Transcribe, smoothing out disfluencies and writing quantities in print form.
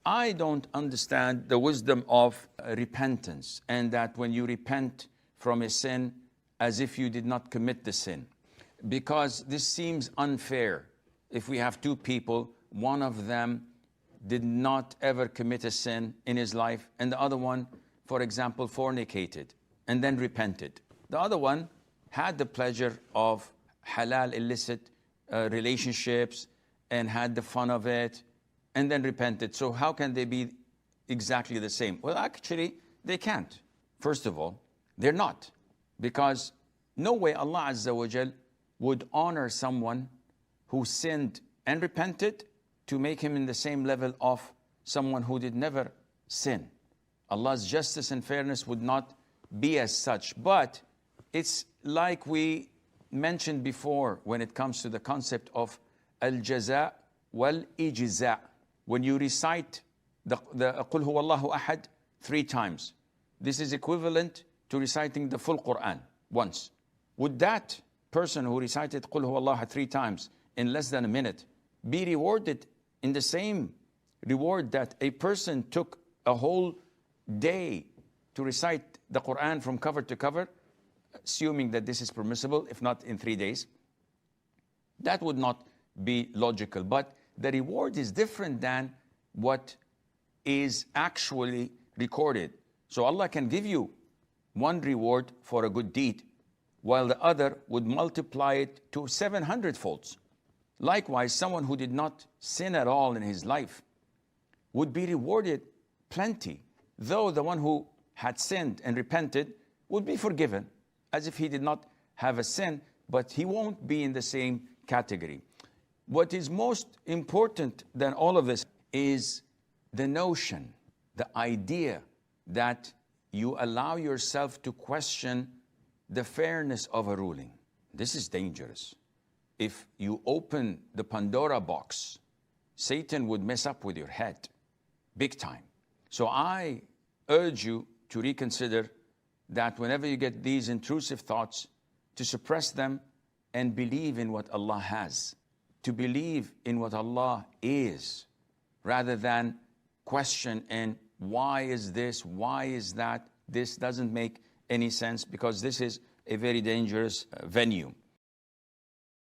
I don't understand the wisdom of repentance, and that when you repent from a sin as if you did not commit the sin. Because this seems unfair. If we have two people, one of them did not ever commit a sin in his life, and the other one, for example, fornicated and then repented. The other one had the pleasure of halal, illicit relationships and had the fun of it and then repented. So how can they be exactly the same? Well, actually, they can't. First of all, they're not. Because no way Allah Azza wa Jal would honor someone who sinned and repented to make him in the same level of someone who did never sin. Allah's justice and fairness would not be as such. But it's like we mentioned before when it comes to the concept of al-jaza wal-ijza. When you recite the Qul Huwallahu Ahad 3 times, this is equivalent to reciting the full Quran once. Would that person who recited Qul Huwallahu Ahad 3 times in less than a minute be rewarded in the same reward that a person took a whole day to recite the Quran from cover to cover, assuming that this is permissible, if not in 3 days? That would not be logical. But the reward is different than what is actually recorded. So Allah can give you one reward for a good deed, while the other would multiply it to 700 folds. Likewise, someone who did not sin at all in his life would be rewarded plenty, though the one who had sinned and repented would be forgiven, as if he did not have a sin, but he won't be in the same category. What is most important than all of this is the notion, the idea that you allow yourself to question the fairness of a ruling. This is dangerous. If you open the Pandora box, Satan would mess up with your head, big time. So I urge you to reconsider that whenever you get these intrusive thoughts, to suppress them and believe in what Allah has, to believe in what Allah is, rather than question and why is this, why is that. This doesn't make any sense, because this is a very dangerous venue.